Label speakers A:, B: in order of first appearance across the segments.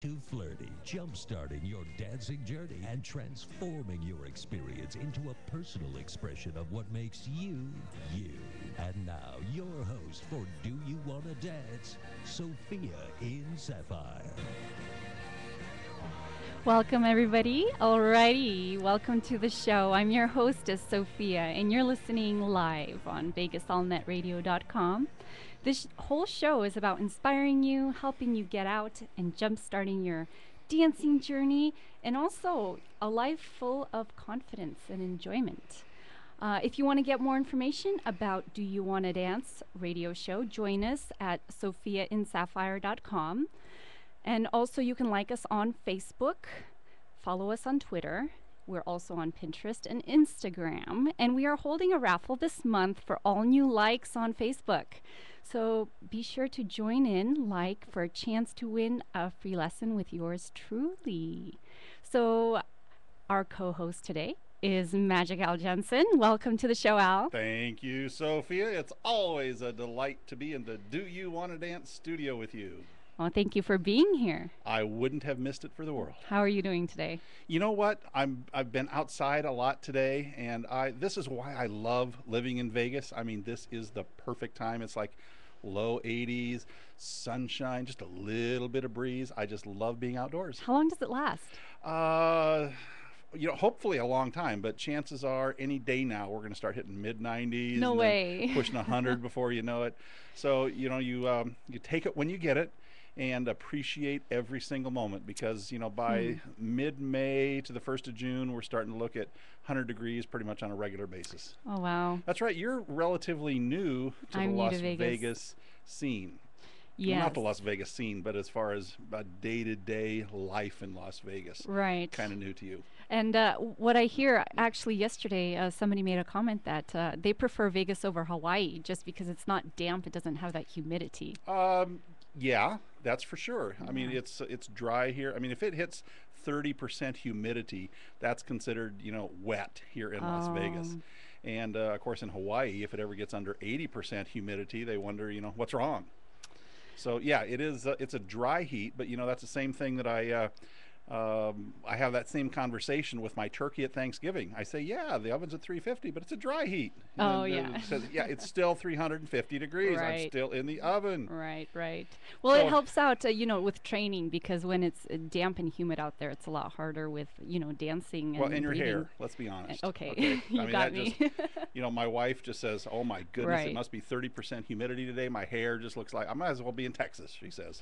A: Too flirty, jump-starting your dancing journey and transforming your experience into a personal expression of what makes you, you. And now, your host for Do You Wanna Dance, Sophia in Sapphire.
B: Welcome, everybody. Alrighty, welcome to the show. I'm your hostess, Sophia, and you're listening live on VegasAllNetRadio.com. This whole show is about inspiring you, helping you get out, and jump-starting your dancing journey, and also a life full of confidence and enjoyment. If you want to get more information about Do You Wanna Dance radio show, join us at sophiainsapphire.com. And also, you can like us on Facebook, follow us on Twitter. We're also on Pinterest and Instagram. And we are holding a raffle this month for all new likes on Facebook. So be sure to join in, for a chance to win a free lesson with yours truly. So our co-host today is Magic Al Jensen. Welcome to the show, Al.
C: Thank you, Sophia. It's always a delight to be in the Do You Wanna Dance studio with you.
B: Well, thank you for being here.
C: I wouldn't have missed it for the world.
B: How are you doing today?
C: You know what? I've been outside a lot today, and this is why I love living in Vegas. I mean, this is the perfect time. It's like low 80s, sunshine, just a little bit of breeze. I just love being outdoors.
B: How long does it last?
C: Hopefully a long time, but chances are any day now we're going to start hitting mid-90s.
B: No way.
C: Pushing 100 before you know it. So, you take it when you get it and appreciate every single moment, because, by mid-May to the 1st of June, we're starting to look at 100 degrees pretty much on a regular basis.
B: Oh, wow.
C: That's right. You're relatively new to the Las Vegas scene.
B: Yes.
C: Not the Las Vegas scene, but as far as day-to-day life in Las Vegas.
B: Right.
C: Kind of new to you.
B: And what I hear, actually yesterday, somebody made a comment that they prefer Vegas over Hawaii just because it's not damp. It doesn't have that humidity.
C: Yeah, that's for sure. I mean, it's dry here. I mean, if it hits 30% humidity, that's considered, wet here in Las Vegas. And, of course, in Hawaii, if it ever gets under 80% humidity, they wonder, what's wrong. So, yeah, it's a dry heat, but, that's the same thing that I have that same conversation with my turkey at Thanksgiving. I say, yeah, the oven's at 350, but it's a dry heat.
B: Yeah.
C: It says, yeah, it's still 350 degrees.
B: Right.
C: I'm still in the oven.
B: Right. Well, it helps out, with training, because when it's damp and humid out there, it's a lot harder with, dancing and
C: your
B: breathing.
C: hair, let's be honest.
B: Okay. You got me.
C: My wife just says, oh my goodness,
B: Right.
C: It must be 30% humidity today. My hair just looks like I might as well be in Texas, she says.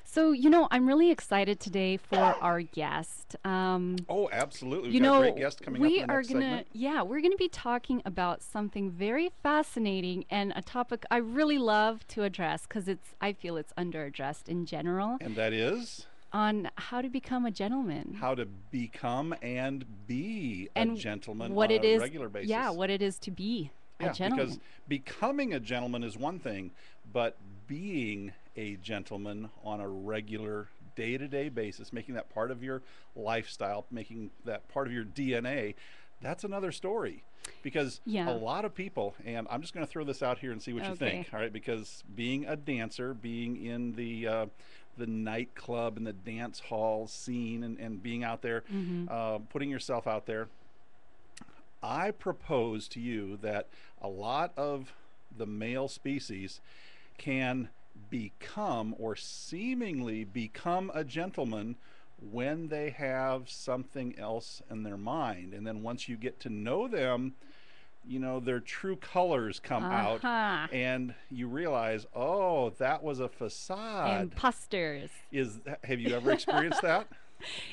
B: So, I'm really excited today for our guest.
C: Oh, absolutely. We've got a great guest coming up in the next segment.
B: We're going to be talking about something very fascinating and a topic I really love to address because I feel it's underaddressed in general.
C: And that is?
B: On how to become a gentleman.
C: How to become and be a gentleman
B: on
C: a regular basis.
B: Yeah, what it is to be a gentleman.
C: Because becoming a gentleman is one thing, but being a gentleman on a regular day-to-day basis, making that part of your lifestyle, making that part of your DNA, that's another story. Because a lot of people, and I'm just going to throw this out here and see what you think, all right? Because being a dancer, being in the nightclub and the dance hall scene and being out there, putting yourself out there, I propose to you that a lot of the male species can become or seemingly become a gentleman when they have something else in their mind. And then once you get to know them, their true colors come out and you realize, oh, that was a facade.
B: Imposters.
C: Have you ever experienced that?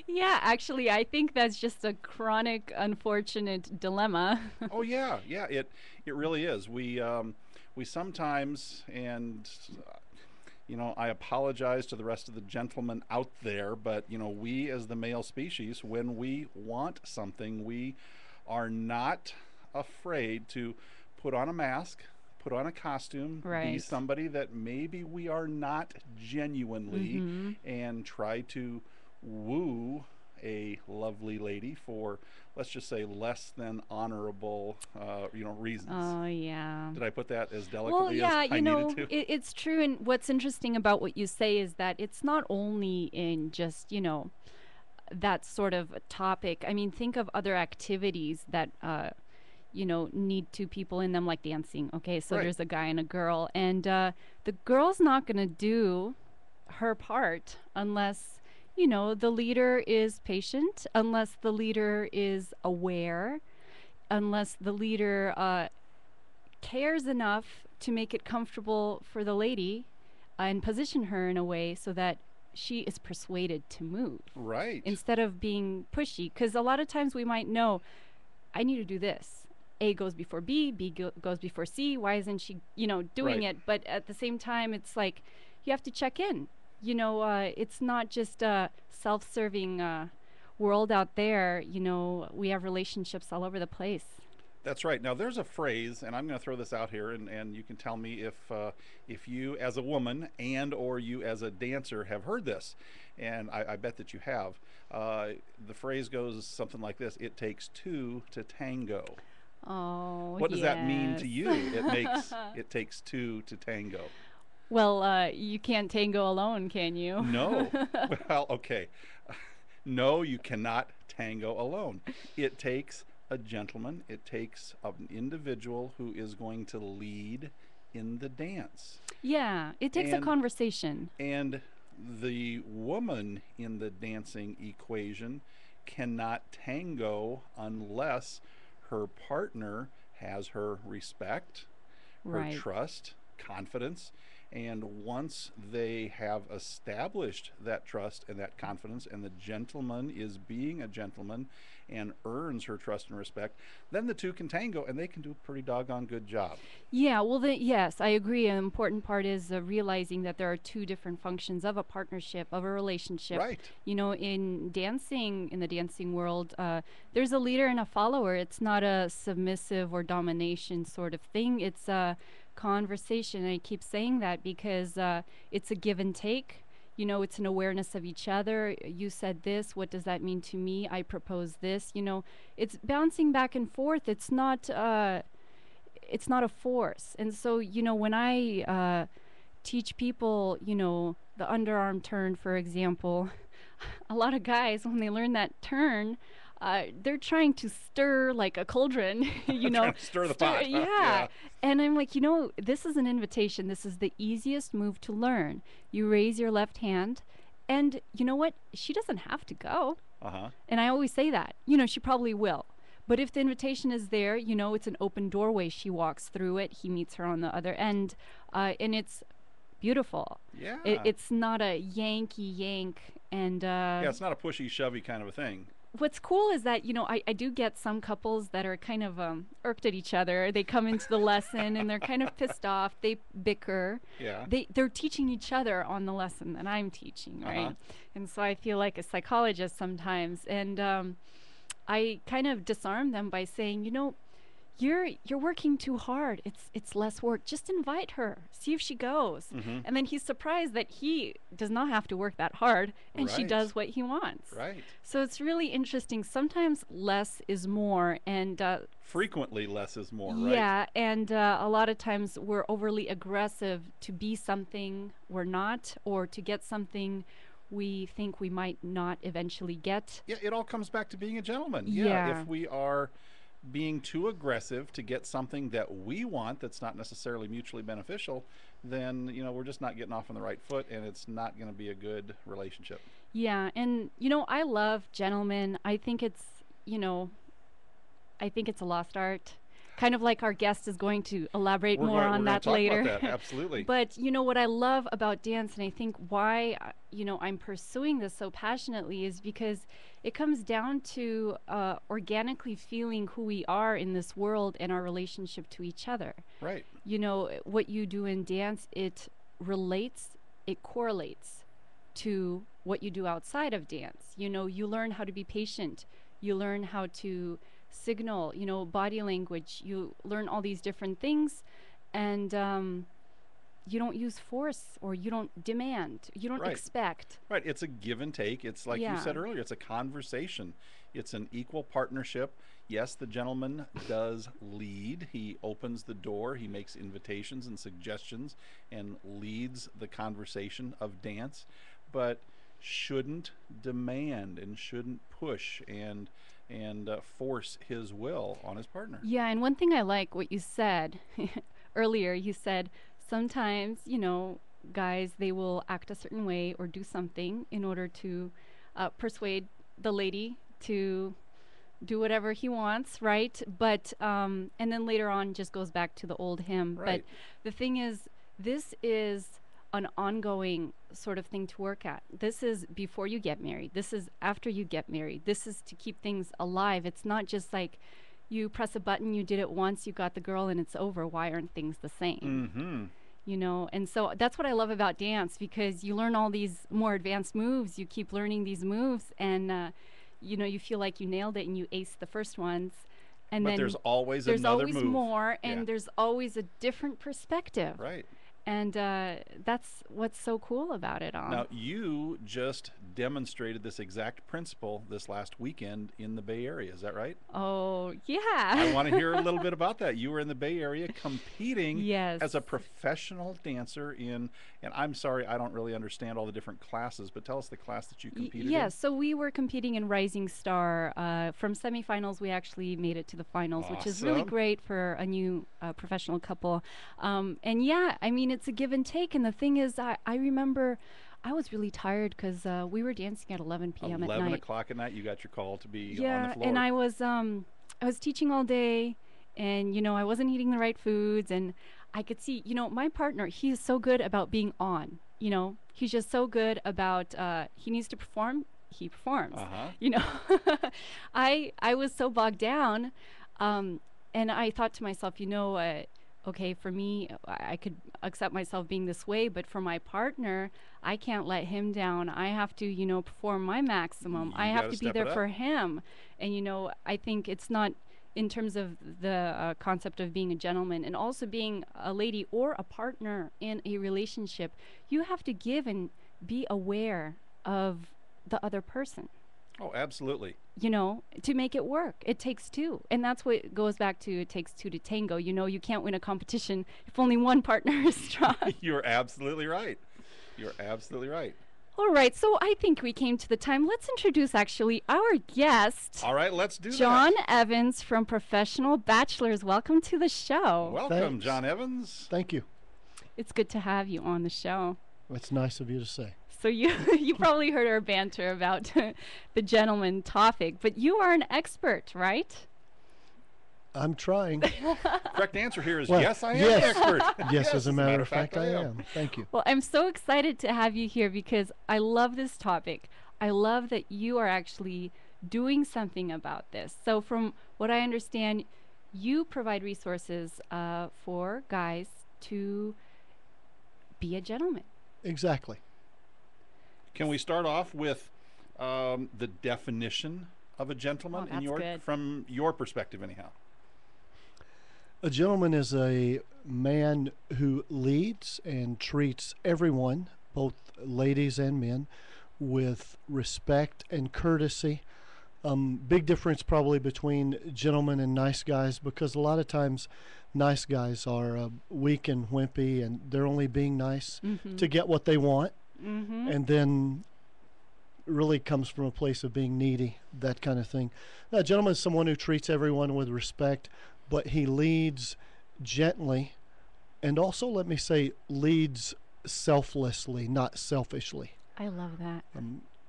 B: Yeah, actually, I think that's just a chronic, unfortunate dilemma.
C: Oh, yeah. It really is. We sometimes, and I apologize to the rest of the gentlemen out there, but we as the male species, when we want something, we are not afraid to put on a mask, put on a costume, be somebody that maybe we are not genuinely, and try to woo a lovely lady for, let's just say, less than honorable, reasons.
B: Oh, yeah.
C: Did I put that as
B: Well,
C: delicately
B: yeah,
C: as I
B: you know,
C: needed to?
B: it's true. And what's interesting about what you say is that it's not only in just, that sort of a topic. I mean, think of other activities that, need two people in them, like dancing. Okay, so
C: Right.
B: there's a guy and a girl, and the girl's not going to do her part unless, the leader is patient, unless the leader is aware, unless the leader cares enough to make it comfortable for the lady and position her in a way so that she is persuaded to move
C: Right.
B: instead of being pushy. Because a lot of times we might know, I need to do this. A goes before B, goes before C. Why isn't she, doing
C: Right.
B: it? But at the same time, it's like you have to check in. It's not just a self-serving world out there. We have relationships all over the place.
C: That's right. Now, there's a phrase, and I'm going to throw this out here, and you can tell me if you, as a woman, and or you as a dancer, have heard this, and I bet that you have. The phrase goes something like this: "It takes two to tango."
B: Oh,
C: What does that mean to
B: yes.
C: you? It takes two to tango.
B: Well, you can't tango alone, can you?
C: No. Well, okay. No, you cannot tango alone. It takes a gentleman. It takes an individual who is going to lead in the dance.
B: Yeah, it takes a
C: And
B: conversation.
C: and the woman in the dancing equation cannot tango unless her partner has her respect, her
B: Right.
C: trust, confidence. And once they have established that trust and that confidence, and the gentleman is being a gentleman and earns her trust and respect, then the two can tango and they can do a pretty doggone good job.
B: Yeah, well, yes, I agree. An important part is realizing that there are two different functions of a partnership, of a relationship.
C: Right.
B: In dancing, in the dancing world, there's a leader and a follower. It's not a submissive or domination sort of thing. It's a conversation. And I keep saying that because it's a give and take. It's an awareness of each other. You said this. What does that mean to me? I propose this. It's bouncing back and forth. It's not a force. And so, when I teach people, the underarm turn, for example, a lot of guys, when they learn that turn, they're trying to stir like a cauldron,
C: Trying to stir the pot, huh?
B: Yeah.
C: Yeah.
B: And I'm like, this is an invitation. This is the easiest move to learn. You raise your left hand, and you know what? She doesn't have to go.
C: Uh-huh.
B: And I always say that. She probably will. But if the invitation is there, it's an open doorway. She walks through it. He meets her on the other end. And it's beautiful.
C: Yeah.
B: It's not a Yankee yank. And
C: Yeah, it's not a pushy, shovey kind of a thing.
B: what's cool is that, I do get some couples that are kind of irked at each other. They come into the lesson and they're kind of pissed off. They bicker.
C: Yeah.
B: They're teaching each other on the lesson that I'm teaching, right?
C: Uh-huh.
B: And so I feel like a psychologist sometimes. And I kind of disarm them by saying, you're working too hard. It's less work. Just invite her. See if she goes.
C: Mhm.
B: And then he's surprised that he does not have to work that hard, and she
C: Right.
B: does what he wants.
C: Right.
B: So it's really interesting. Sometimes less is more, and
C: Frequently less is more, right?
B: yeah, and a lot of times we're overly aggressive to be something we're not, or to get something we think we might not eventually get.
C: Yeah, it all comes back to being a gentleman.
B: Yeah.
C: If we are being too aggressive to get something that we want that's not necessarily mutually beneficial, then, we're just not getting off on the right foot, and it's not going to be a good relationship.
B: Yeah, and I love gentlemen. I think it's a lost art. Kind of like our guest is going to elaborate more on
C: we're
B: that
C: gonna
B: later.
C: talk about that, absolutely.
B: But what I love about dance, and I think why I'm pursuing this so passionately, is because it comes down to organically feeling who we are in this world and our relationship to each other.
C: Right.
B: What you do in dance, it relates, it correlates to what you do outside of dance. You learn how to be patient. You learn how to signal, body language. You learn all these different things. And you don't use force, or you don't demand, you don't
C: Right.
B: expect.
C: Right. It's a give and take. It's like you said earlier, it's a conversation. It's an equal partnership. Yes, the gentleman does lead. He opens the door, he makes invitations and suggestions and leads the conversation of dance, but shouldn't demand and shouldn't push and force his will on his partner.
B: Yeah, and one thing I like what you said earlier, you said sometimes, guys, they will act a certain way or do something in order to persuade the lady to do whatever he wants, right? But and then later on just goes back to the old hymn.
C: Right.
B: But the thing is, this is an ongoing sort of thing to work at. This is before you get married. This is after you get married. This is to keep things alive. It's not just like you press a button, you did it once, you got the girl, and it's over. Why aren't things the same?
C: Mm-hmm.
B: And so that's what I love about dance, because you learn all these more advanced moves. You keep learning these moves, and you feel like you nailed it and you aced the first ones, and
C: But
B: then
C: there's always
B: there's
C: another
B: always
C: move.
B: more, and
C: Yeah.
B: there's always a different perspective.
C: Right.
B: And that's what's so cool about it all.
C: Now, you just demonstrated this exact principle this last weekend in the Bay Area. Is that right?
B: Oh, yeah.
C: I want to hear a little bit about that. You were in the Bay Area competing
B: Yes.
C: as a professional dancer and I'm sorry, I don't really understand all the different classes, but tell us the class that you competed
B: Yeah,
C: in.
B: so we were competing in Rising Star. From semifinals, we actually made it to the finals, which is really
C: Awesome.
B: great for a new professional couple. And yeah, I mean, it's a give and take. And the thing is, I remember I was really tired because we were dancing at 11 p.m. at
C: 11
B: night.
C: o'clock at night, you got your call to be on
B: Yeah,
C: the floor.
B: and I was teaching all day, and I wasn't eating the right foods, and I could see, my partner, he is so good about being on. He's just so good about he needs to perform, he performs.
C: Uh-huh.
B: I was so bogged down, and I thought to myself, okay, for me, I could accept myself being this way, but for my partner, I can't let him down. I have to, perform my maximum.
C: You
B: I have
C: gotta
B: to be
C: step
B: there
C: it up.
B: for him. And, I think it's not in terms of the concept of being a gentleman and also being a lady or a partner in a relationship. You have to give and be aware of the other person.
C: Oh, absolutely.
B: To make it work. It takes two. And that's what it goes back to, it takes two to tango. You can't win a competition if only one partner is strong.
C: You're absolutely right. You're absolutely right.
B: All right, so I think we came to the time. Let's introduce actually our guest,
C: All right, let's do
B: John
C: that.
B: Evans from Professional Bachelors. Welcome to the show.
C: Welcome,
D: Thanks.
C: John Evans.
D: Thank you.
B: It's good to have you on the show.
D: It's nice of you to say.
B: So you probably heard our banter about the gentleman topic, but you are an expert, right?
D: I'm trying.
C: Correct answer here is
D: Well,
C: yes, I am
D: yes.
C: the expert.
D: Yes, as a matter of fact, I am. Thank you.
B: Well, I'm so excited to have you here because I love this topic. I love that you are actually doing something about this. So from what I understand, you provide resources for guys to be a gentleman.
D: Exactly.
C: Can we start off with the definition of a gentleman
B: Oh, that's good.
C: from your perspective, anyhow?
D: A gentleman is a man who leads and treats everyone, both ladies and men, with respect and courtesy. Big difference probably between gentlemen and nice guys, because a lot of times nice guys are weak and wimpy, and they're only being nice to get what they want, and then really comes from a place of being needy, that kind of thing. Now, a gentleman is someone who treats everyone with respect, but he leads gently, and also, let me say, leads selflessly, not selfishly.
B: I love that.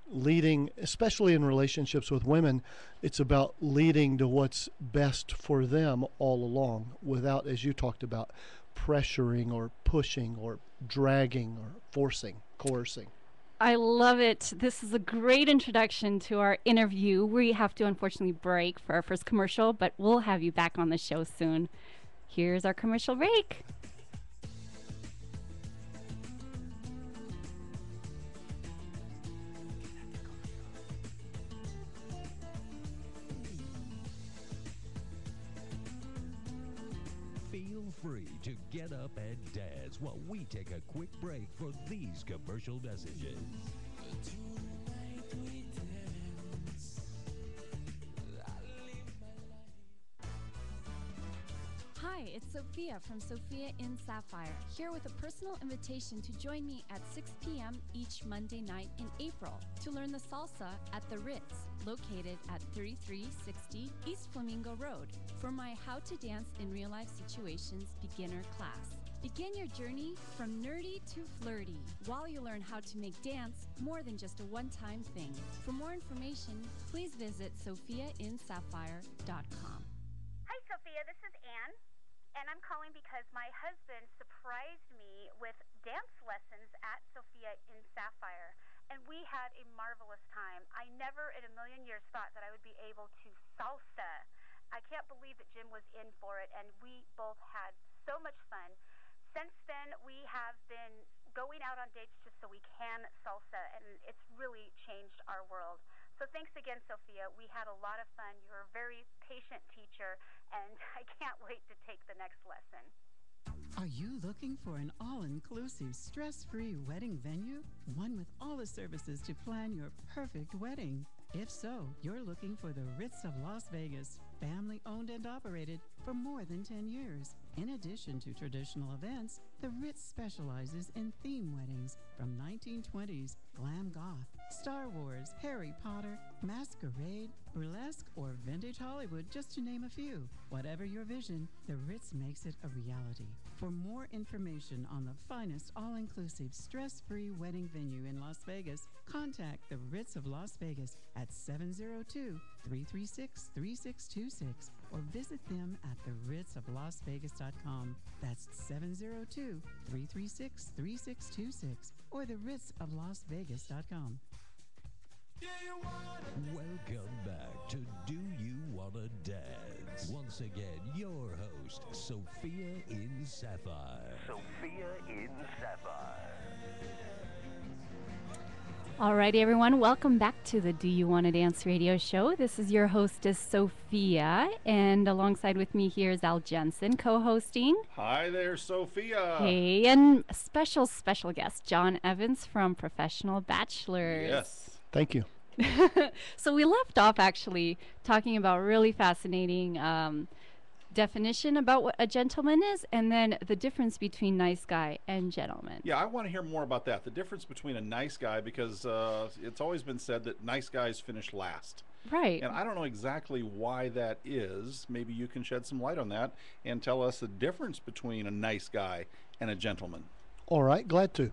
D: Leading, especially in relationships with women, it's about leading to what's best for them all along, without, as you talked about, pressuring or pushing or dragging or forcing, coercing.
B: I love it. This is a great introduction to our interview. We have to unfortunately break for our first commercial, but we'll have you back on the show soon. Here's our commercial break.
A: Feel Feel free to get up and dance while we take a quick break for these commercial messages.
B: Hi, it's Sophia from Sophia in Sapphire, here with a personal invitation to join me at 6 p.m. each Monday night in April to learn the salsa at the Ritz, located at 3360 East Flamingo Road, for my How to Dance in Real Life Situations beginner class. Begin your journey from nerdy to flirty while you learn how to make dance more than just a one-time thing. For more information, please visit sophiainsapphire.com.
E: Hi, Sophia. This is Anne, and I'm calling because my husband surprised me with dance lessons at Sophia in Sapphire, and we had a marvelous time. I never in a million years thought that I would be able to salsa. I can't believe that Jim was in for it, and we both had so much fun. Since then, we have been going out on dates just so we can salsa, and it's really changed our world. So thanks again, Sophia. We had a lot of fun. You're a very patient teacher, and I can't wait to take the next lesson.
F: Are you looking for an all-inclusive, stress-free wedding venue? One with all the services to plan your perfect wedding. If so, you're looking for the Ritz of Las Vegas, family-owned and operated for more than 10 years. In addition to traditional events, the Ritz specializes in theme weddings from 1920s, glam goth, Star Wars, Harry Potter, masquerade, burlesque, or vintage Hollywood, just to name a few. Whatever your vision, the Ritz makes it a reality. For more information on the finest all-inclusive, stress-free wedding venue in Las Vegas, contact the Ritz of Las Vegas at 702-336-3626 or visit them at theritzoflasvegas.com. That's 702-336-3626 or theritzoflasvegas.com.
A: Welcome back to Do You Wanna Dance? Once again, your host, Sophia in Sapphire. Sophia in Sapphire.
B: Alrighty, everyone, welcome back to the Do You Want to Dance radio show. This is your hostess, Sophia, and alongside with me here is Al Jensen, co-hosting.
C: Hi there, Sophia.
B: Hey, and a special guest, John Evans from Professional Bachelors.
C: Yes.
D: Thank you.
B: So we left off actually talking about really fascinating definition about what a gentleman is, and then the difference between nice guy and gentleman.
C: Yeah, I want to hear more about that. The difference between a nice guy, because it's always been said that nice guys finish last.
B: Right.
C: And I don't know exactly why that is. Maybe you can shed some light on that and tell us the difference between a nice guy and a gentleman.
D: All right, glad to.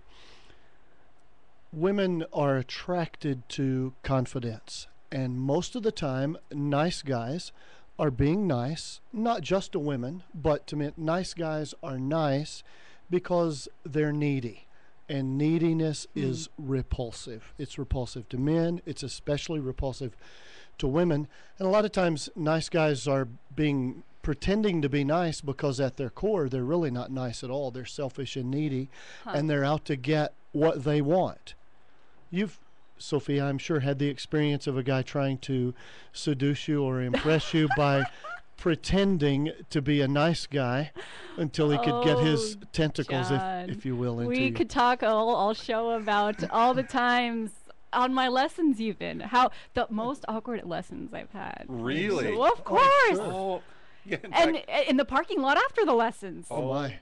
D: Women are attracted to confidence, and most of the time, nice guys are being nice, not just to women, but to men. Nice guys are nice because they're needy, and neediness is repulsive. It's repulsive to men. It's especially repulsive to women. And a lot of times, nice guys are pretending to be nice because at their core, they're really not nice at all. They're selfish and needy, and they're out to get what they want. You've, Sophia, I'm sure, had the experience of a guy trying to seduce you or impress you by pretending to be a nice guy until he could get his tentacles, if you will, into
B: We
D: you.
B: could talk all show about all the times on my lessons, even how the most awkward lessons I've had.
C: Really?
B: So, of course.
C: Oh, yeah,
B: And in the parking lot after the lessons.
D: Oh, my.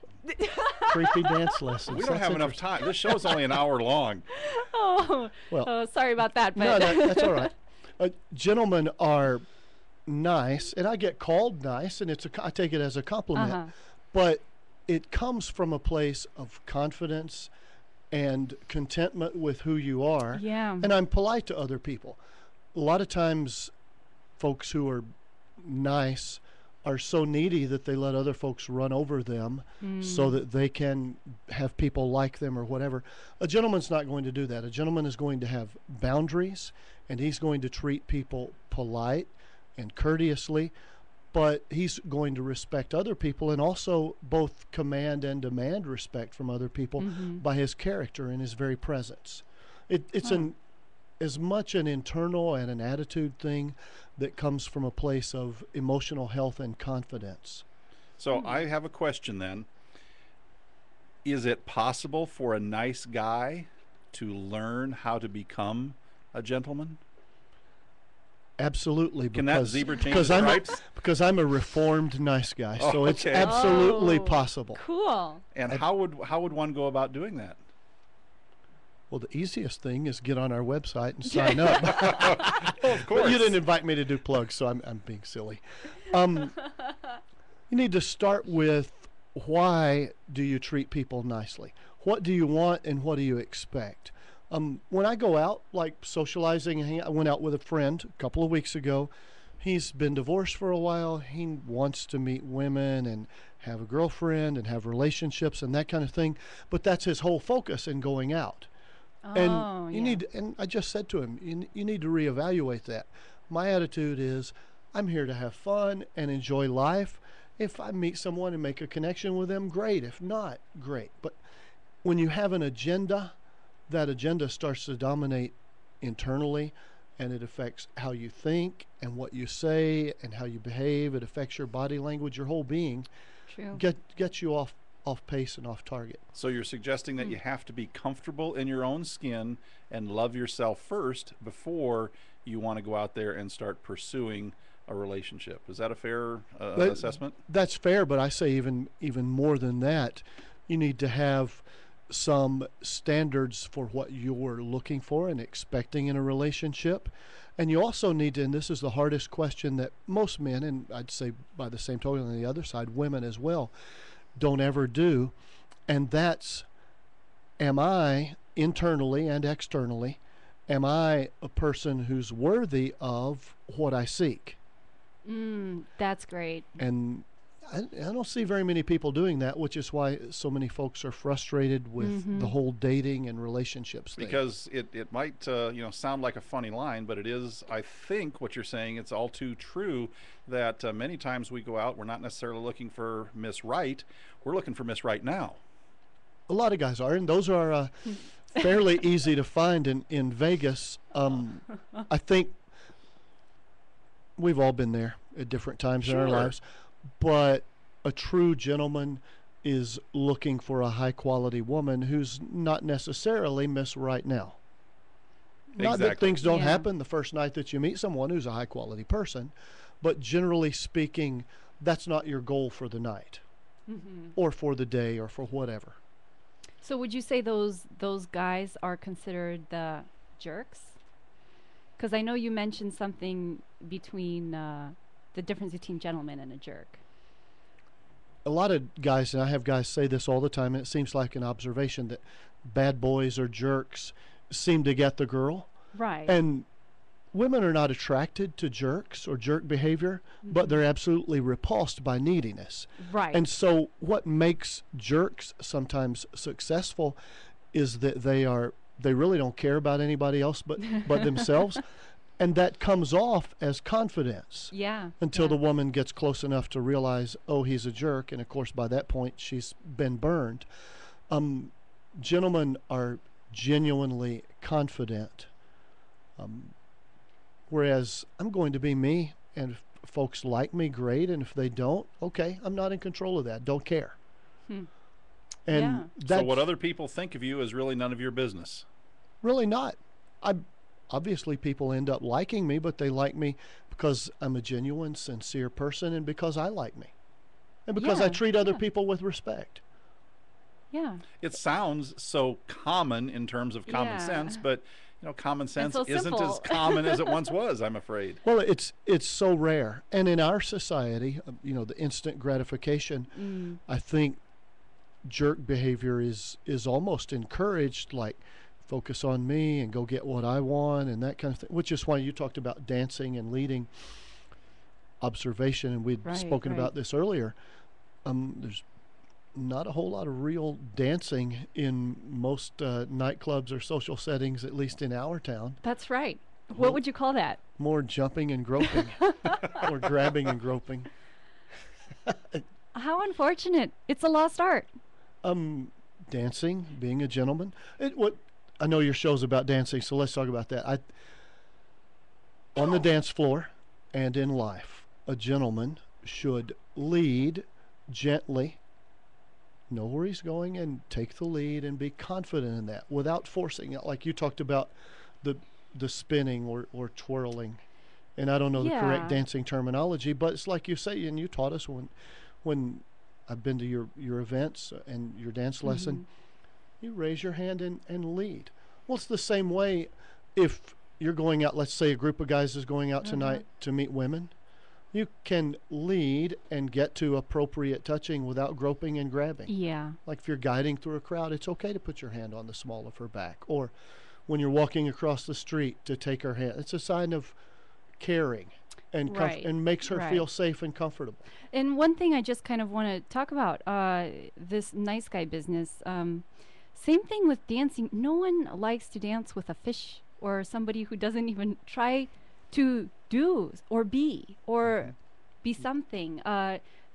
D: Creepy dance lessons.
C: we don't have enough time. This show's only an hour long.
B: Well, sorry about that.
D: No,
B: But
D: that's all right. Gentlemen are nice, and I get called nice, and I take it as a compliment. But it comes from a place of confidence and contentment with who you are.
B: Yeah.
D: And I'm polite to other people. A lot of times, folks who are nice are so needy that they let other folks run over them so that they can have people like them or whatever. A gentleman's not going to do that. A gentleman is going to have boundaries, and he's going to treat people polite and courteously, but he's going to respect other people and also both command and demand respect from other people by his character and his very presence. It's as much an internal and an attitude thing that comes from a place of emotional health and confidence.
C: So I have a question then. Is it possible for a nice guy to learn how to become a gentleman?
D: Absolutely,
C: Can that zebra change
D: because
C: his
D: I'm
C: stripes?
D: because I'm a reformed nice guy,
C: Oh,
D: so it's
C: okay.
D: absolutely
B: Oh,
D: possible.
B: Cool.
C: And how would one go about doing that?
D: Well, the easiest thing is get on our website and sign up.
C: Oh, of
D: But
C: course.
D: you didn't invite me to do plugs, so I'm being silly. You need to start with, why do you treat people nicely? What do you want and what do you expect? When I go out, like socializing, I went out with a friend a couple of weeks ago. He's been divorced for a while. He wants to meet women and have a girlfriend and have relationships and that kind of thing. But that's his whole focus in going out.
B: Oh, yeah.
D: And I just said to him, you need to reevaluate that. My attitude is, I'm here to have fun and enjoy life. If I meet someone and make a connection with them, great. If not, great. But when you have an agenda, that agenda starts to dominate internally, and it affects how you think and what you say and how you behave. It affects your body language, your whole being.
B: True.
D: Gets you off pace and off target.
C: So you're suggesting that you have to be comfortable in your own skin and love yourself first before you want to go out there and start pursuing a relationship. Is that a fair assessment?
D: That's fair, but I say even more than that. You need to have some standards for what you're looking for and expecting in a relationship. And you also need to, and this is the hardest question that most men, and I'd say by the same token on the other side, women as well, don't ever do. And that's, am I internally and externally, am I a person who's worthy of what I seek?
B: That's great.
D: And I don't see very many people doing that, which is why so many folks are frustrated with the whole dating and relationships thing.
C: Because it might sound like a funny line, but it is, I think what you're saying, it's all too true that many times we go out, we're not necessarily looking for Miss Right, we're looking for Miss Right now.
D: A lot of guys are, and those are fairly easy to find in Vegas. I think we've all been there at different times in our lives. But a true gentleman is looking for a high quality woman who's not necessarily Miss Right now. Not that things don't happen the first night that you meet someone who's a high quality person, but generally speaking, that's not your goal for the night or for the day or for whatever.
B: So would you say those guys are considered the jerks? Because I know you mentioned something between the difference between gentleman and a jerk.
D: A lot of guys, and I have guys say this all the time, and it seems like an observation, that bad boys or jerks seem to get the girl.
B: Right.
D: And women are not attracted to jerks or jerk behavior, but they're absolutely repulsed by neediness.
B: Right.
D: And so what makes jerks sometimes successful is that they really don't care about anybody else but themselves. And that comes off as confidence.
B: Yeah.
D: Until the woman gets close enough to realize, oh, he's a jerk. And of course, by that point, she's been burned. Gentlemen are genuinely confident. Whereas I'm going to be me, and if folks like me, great. And if they don't, okay, I'm not in control of that. Don't care. And
C: so what other people think of you is really none of your business.
D: Really not. Obviously, people end up liking me, but they like me because I'm a genuine, sincere person, and because I like me, and because I treat other people with respect.
B: Yeah.
C: It sounds so common in terms of common sense, but common sense isn't as common as it once was, I'm afraid.
D: Well, it's so rare, and in our society, the instant gratification, I think jerk behavior is almost encouraged, like, focus on me and go get what I want and that kind of thing, which is why you talked about dancing and leading observation, and we'd spoken about this earlier. There's not a whole lot of real dancing in most nightclubs or social settings, at least in our town.
B: That's right. What would you call that?
D: More jumping and groping or grabbing and groping.
B: How unfortunate. It's a lost art.
D: Dancing, being a gentleman. I know your show's about dancing, so let's talk about that. On the dance floor and in life, a gentleman should lead gently know where he's going and take the lead and be confident in that without forcing it. Like you talked about the spinning or twirling. And I don't know the correct dancing terminology, but it's like you say, and you taught us when I've been to your events and your dance lesson, you raise your hand and lead. Well, it's the same way if you're going out, let's say a group of guys is going out tonight to meet women. You can lead and get to appropriate touching without groping and grabbing.
B: Yeah.
D: Like if you're guiding through a crowd, it's okay to put your hand on the small of her back. Or when you're walking across the street, to take her hand. It's a sign of caring and and makes her feel safe and comfortable.
B: And one thing I just kind of want to talk about, this nice guy business. Same thing with dancing. No one likes to dance with a fish or somebody who doesn't even try to do or be something.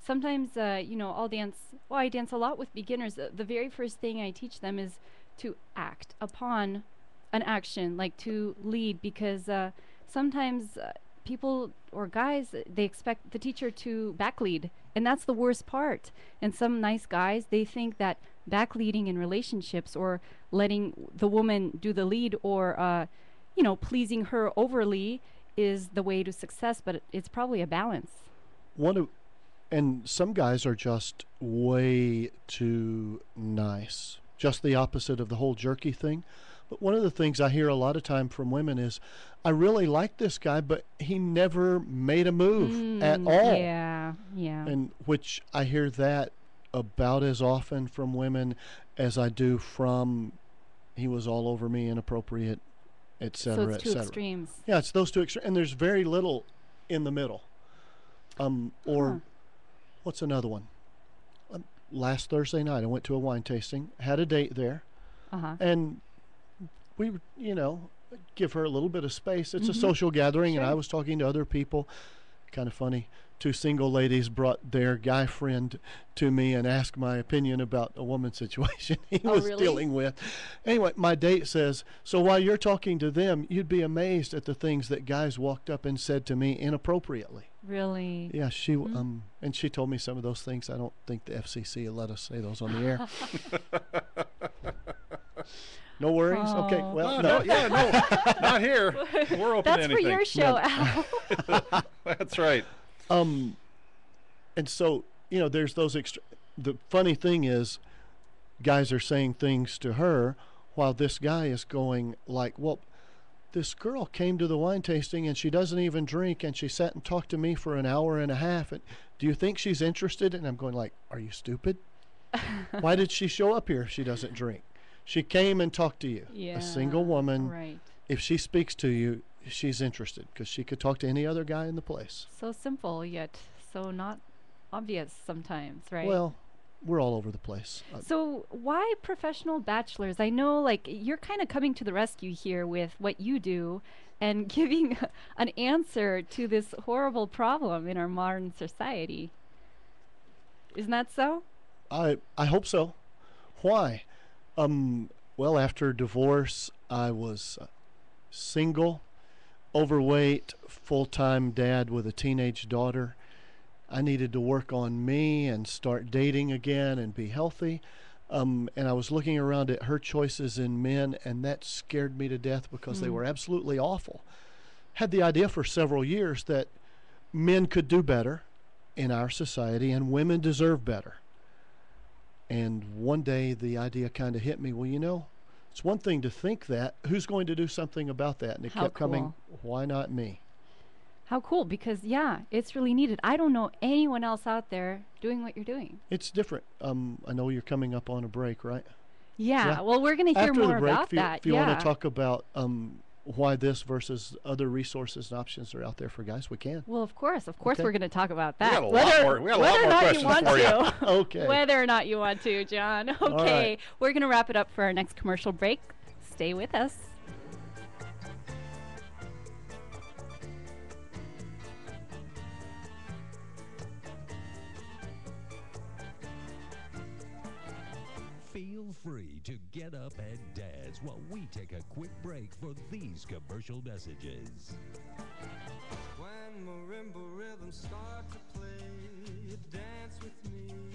B: Sometimes, I'll dance. Well, I dance a lot with beginners. The very first thing I teach them is to act upon an action, like to lead, because sometimes people or guys, they expect the teacher to back lead, and that's the worst part. And some nice guys, they think that back leading in relationships or letting the woman do the lead or pleasing her overly is the way to success, but it's probably a balance.
D: And some guys are just way too nice, just the opposite of the whole jerky thing. But one of the things I hear a lot of time from women is, I really like this guy, but he never made a move at all.
B: Yeah.
D: And which I hear that about as often from women as I do from, he was all over me, inappropriate, et cetera,
B: so it's two extremes.
D: Yeah, it's those two extremes, and there's very little in the middle. What's another one? Last Thursday night, I went to a wine tasting, had a date there, and we, give her a little bit of space. It's a social gathering, and I was talking to other people. Kind of funny. Two single ladies brought their guy friend to me and asked my opinion about a woman's situation he was dealing with. Anyway, my date says, so while you're talking to them, you'd be amazed at the things that guys walked up and said to me inappropriately.
B: Really?
D: Yeah, she and she told me some of those things. I don't think the FCC will let us say those on the air. No worries.
B: Oh.
D: Okay. Well,
C: no, not here. We're open to anything.
B: That's for your show, Al.
C: That's right.
D: And so, there's those the funny thing is, guys are saying things to her while this guy is going like, well, this girl came to the wine tasting and she doesn't even drink, and she sat and talked to me for an hour and a half. And do you think she's interested? And I'm going like, are you stupid? Why did she show up here if she doesn't drink? She came and talked to you.
B: Yeah,
D: a single woman.
B: Right.
D: If she speaks to you, she's interested, because she could talk to any other guy in the place.
B: So simple, yet so not obvious sometimes, right?
D: Well, we're all over the place.
B: So why Professional Bachelors? I know, you're kind of coming to the rescue here with what you do and giving an answer to this horrible problem in our modern society. Isn't that so?
D: I hope so. Why? Well, after divorce, I was single, overweight, full-time dad with a teenage daughter. I needed to work on me and start dating again and be healthy. And I was looking around at her choices in men, and that scared me to death because they were absolutely awful. Had the idea for several years that men could do better in our society and women deserve better. And one day the idea kind of hit me, well, it's one thing to think that. Who's going to do something about that? And it kept coming, why not me?
B: How cool, because, it's really needed. I don't know anyone else out there doing what you're doing.
D: It's different. I know you're coming up on a break, right?
B: Yeah. Well, we're going to hear more about that.
D: If you want to talk about why this versus other resources and options are out there for guys, we can.
B: Well, of course we're going to talk about that.
C: We got a lot more questions for you.
D: Okay.
B: Whether or not you want to, John. Okay.
D: Right.
B: We're going to wrap it up for our next commercial break. Stay with us.
A: Feel free to get up and dance while we take a quick break for these commercial messages.
G: When marimba rhythms start to play, dance with me.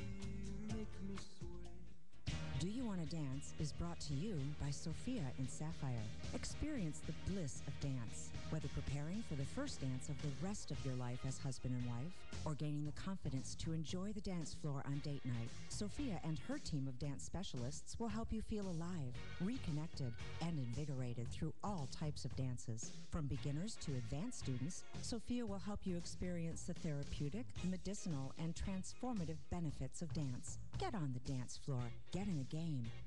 G: Do You Want to Dance is brought to you by Sophia in Sapphire. Experience the bliss of dance, whether preparing for the first dance of the rest of your life as husband and wife, or gaining the confidence to enjoy the dance floor on date night. Sophia and her team of dance specialists will help you feel alive, reconnected, and invigorated through all types of dances. From beginners to advanced students, Sophia will help you experience the therapeutic, medicinal, and transformative benefits of dance. Get on the dance floor. Get in the game.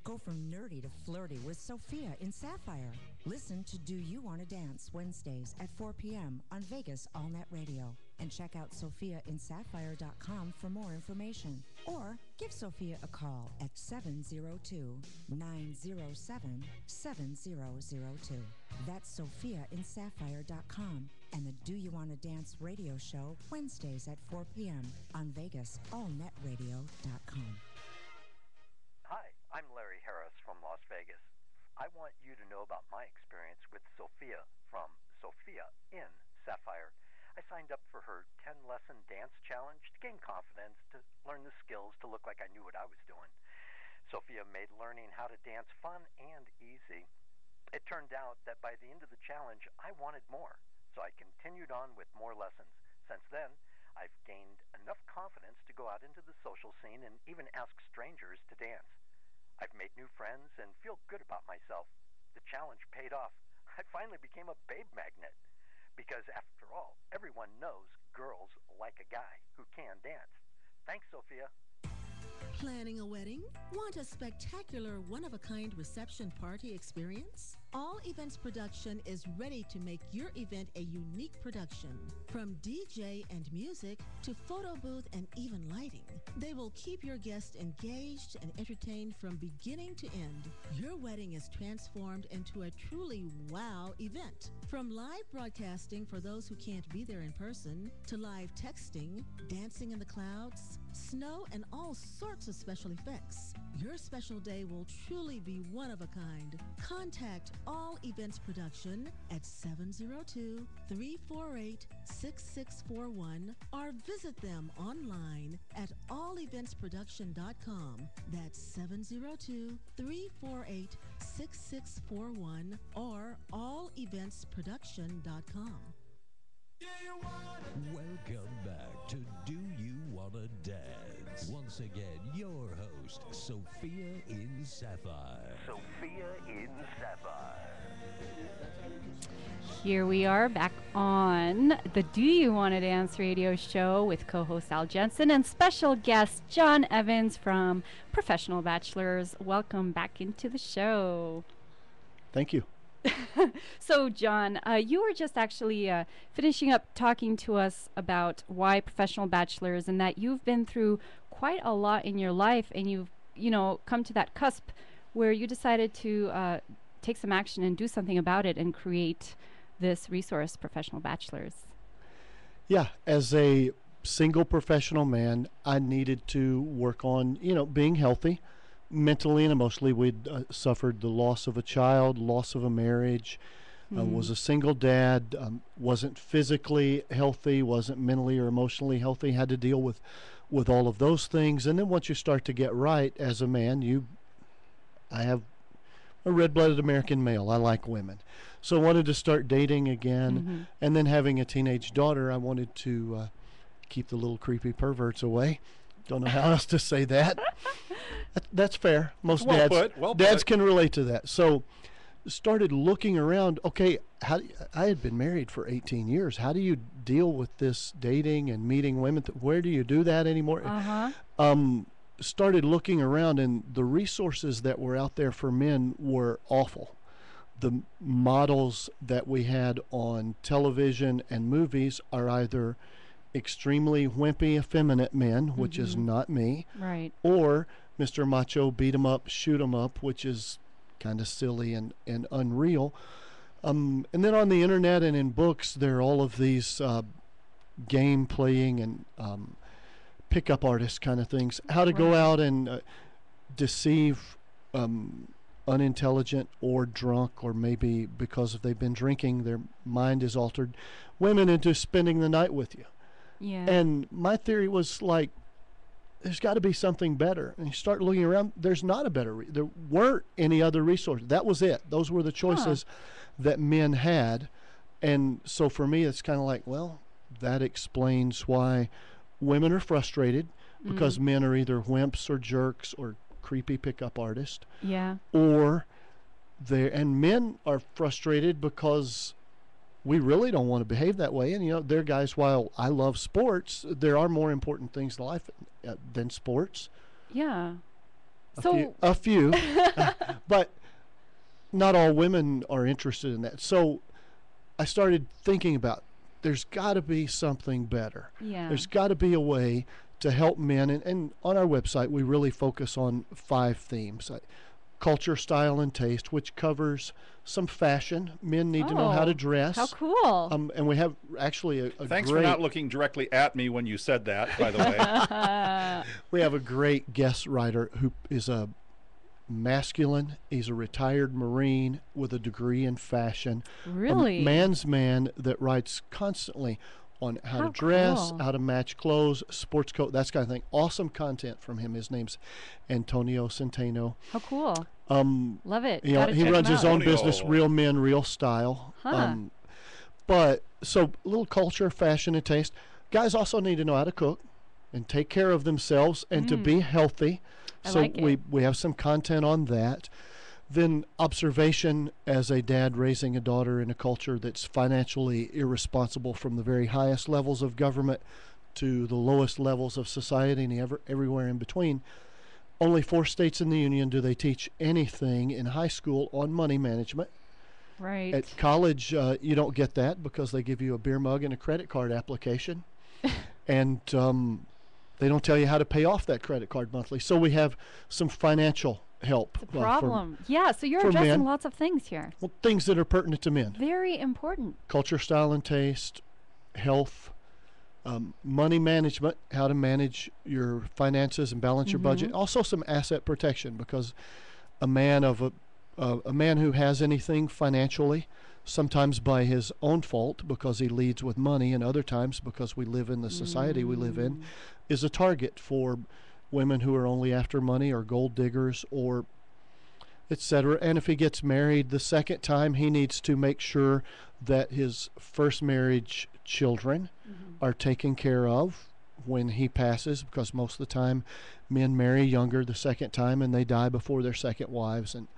G: Go from nerdy to flirty with Sophia in Sapphire. Listen to Do You Want to Dance Wednesdays at 4 p.m. on Vegas AllNet Radio. And check out SophiaInSapphire.com for more information. Or give Sophia a call at 702-907-7002. That's SophiaInSapphire.com. And the Do You Want to Dance radio show Wednesdays at 4 p.m. on Vegas AllNetRadio.com.
H: Hi, I'm Larry Harris from Las Vegas. I want you to know about my experience with Sophia from Sophia in Sapphire. I signed up for her 10-lesson dance challenge to gain confidence, to learn the skills, to look like I knew what I was doing. Sophia made learning how to dance fun and easy. It turned out that by the end of the challenge, I wanted more, so I continued on with more lessons. Since then, I've gained enough confidence to go out into the social scene and even ask strangers to dance. I've made new friends and feel good about myself. The challenge paid off. I finally became a babe magnet. Because after all, everyone knows girls like a guy who can dance. Thanks, Sophia.
I: Planning a wedding? Want a spectacular, one-of-a-kind reception party experience? All Events Production is ready to make your event a unique production. From DJ and music to photo booth and even lighting, they will keep your guests engaged and entertained from beginning to end. Your wedding is transformed into a truly wow event. From live broadcasting for those who can't be there in person, to live texting, dancing in the clouds, snow, and all sorts of special effects. Your special day will truly be one of a kind. Contact All Events Production at 702-348-6641 or visit them online at alleventsproduction.com. That's 702-348-6641 or alleventsproduction.com.
A: Welcome back to Do You Wanna Dance? Once again, your host, Sophia in Sapphire.
H: Sophia in Sapphire.
B: Here we are back on the Do You Want to Dance radio show with co-host Al Jensen and special guest John Evans from Professional Bachelors. Welcome back into the show.
D: Thank you.
B: So, John, you were just actually finishing up talking to us about why Professional Bachelors, and that you've been through quite a lot in your life, and you've, come to that cusp where you decided to take some action and do something about it and create this resource, Professional Bachelors.
D: Yeah, as a single professional man, I needed to work on, being healthy. Mentally and emotionally. We'd suffered the loss of a child, loss of a marriage, was a single dad, wasn't physically healthy, wasn't mentally or emotionally healthy, had to deal with all of those things. And then once you start to get right as a man, I have a red-blooded American male. I like women. So I wanted to start dating again. And then having a teenage daughter, I wanted to keep the little creepy perverts away. Don't know how else to say that. That's fair. Most dads can relate to that. So started looking around. Okay, I had been married for 18 years. How do you deal with this dating and meeting women? Where do you do that anymore? Started looking around, and the resources that were out there for men were awful. The models that we had on television and movies are either extremely wimpy, effeminate men, which is not me,
B: right,
D: or Mr. Macho, beat 'em up, shoot 'em up, which is kind of silly and unreal. And then on the internet and in books, there are all of these game playing and pickup artist kind of things. How to go out and deceive unintelligent or drunk, or maybe because if they've been drinking, their mind is altered, women into spending the night with you.
B: Yeah.
D: And my theory was like, there's got to be something better. And you start looking around, there's not a better, there weren't any other resources. That was it. Those were the choices that men had. And so for me, it's kind of like, well, that explains why women are frustrated, because men are either wimps or jerks or creepy pickup artists.
B: Yeah.
D: Or and men are frustrated because we really don't want to behave that way. And, you know, they're guys, while I love sports, there are more important things in life than sports.
B: Yeah.
D: A few. But not all women are interested in that. So I started thinking about, there's got to be something better.
B: Yeah.
D: There's got to be a way to help men. And on our website, we really focus on 5 themes. Culture, style, and taste, which covers some fashion. Men need to know how to dress.
B: How cool.
D: And we have actually a
C: Thanks
D: great,
C: for not looking directly at me when you said that, by the way.
D: we have a great guest writer who is a masculine. He's a retired Marine with a degree in fashion.
B: Really?
D: A man's man that writes constantly on how to dress, how to match clothes, sports coat, that kind of thing. Awesome content from him. His name's Antonio Centeno.
B: How cool.
D: Love
B: it.
D: You know, he runs his own
C: Antonio.
D: business, Real Men, Real Style. But so a little culture, fashion, and taste. Guys also need to know how to cook and take care of themselves and to be healthy. So we have some content on that. Then observation as a dad raising a daughter in a culture that's financially irresponsible, from the very highest levels of government to the lowest levels of society and everywhere in between. Only 4 states in the union do they teach anything in high school on money management.
B: Right.
D: At college, you don't get that because they give you a beer mug and a credit card application. And they don't tell you how to pay off that credit card monthly. So we have some financial help.
B: The problem. Yeah, so you're addressing
D: men.
B: lots of things here.
D: Well, things that are pertinent to men.
B: Very important.
D: Culture, style, and taste, health, money management, how to manage your finances and balance your budget. Also some asset protection, because a man who has anything financially, sometimes by his own fault because he leads with money, and other times because we live in the society we live in, is a target for women who are only after money or gold diggers or etc. And if he gets married the second time, he needs to make sure that his first marriage children are taken care of when he passes, because most of the time men marry younger the second time and they die before their second wives, and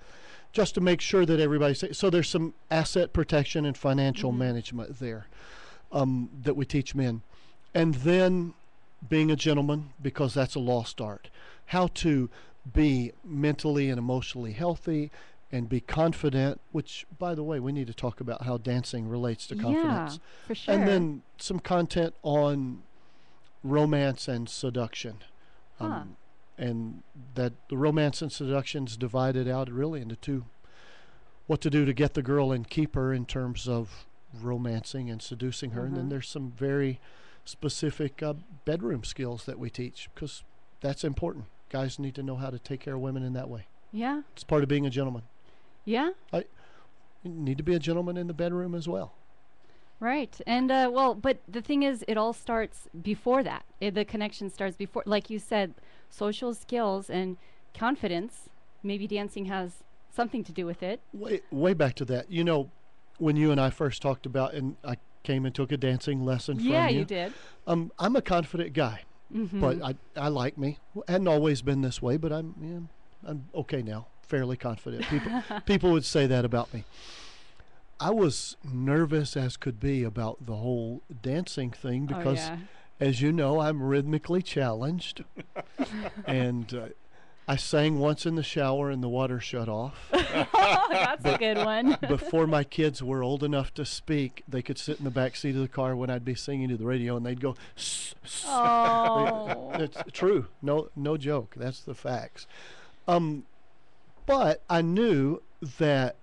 D: just to make sure that everybody's safe. So there's some asset protection and financial management there that we teach men. And then being a gentleman, because that's a lost art. How to be mentally and emotionally healthy and be confident, which, by the way, we need to talk about how dancing relates to confidence.
B: Yeah, for sure.
D: And then some content on romance and seduction. And that the romance and seduction's divided out really into 2. What to do to get the girl and keep her in terms of romancing and seducing her. And then there's some very specific bedroom skills that we teach, because that's important. Guys need to know how to take care of women in that way.
B: Yeah.
D: It's part of being a gentleman.
B: Yeah.
D: You need to be a gentleman in the bedroom as well.
B: Right. And but the thing is, it all starts before that. The connection starts before, like you said, social skills and confidence. Maybe dancing has something to do with it.
D: Way back to that. You know, when you and I first talked about, and I came and took a dancing lesson from you.
B: Yeah, you did.
D: I'm a confident guy, but I like me. Hadn't always been this way, but I'm okay now. Fairly confident. People would say that about me. I was nervous as could be about the whole dancing thing because, as you know, I'm rhythmically challenged, and I sang once in the shower and the water shut off.
B: That's a good one.
D: Before my kids were old enough to speak, they could sit in the back seat of the car when I'd be singing to the radio, and they'd go, "Shh, shh."
B: Oh.
D: It's true. No joke. That's the facts. But I knew that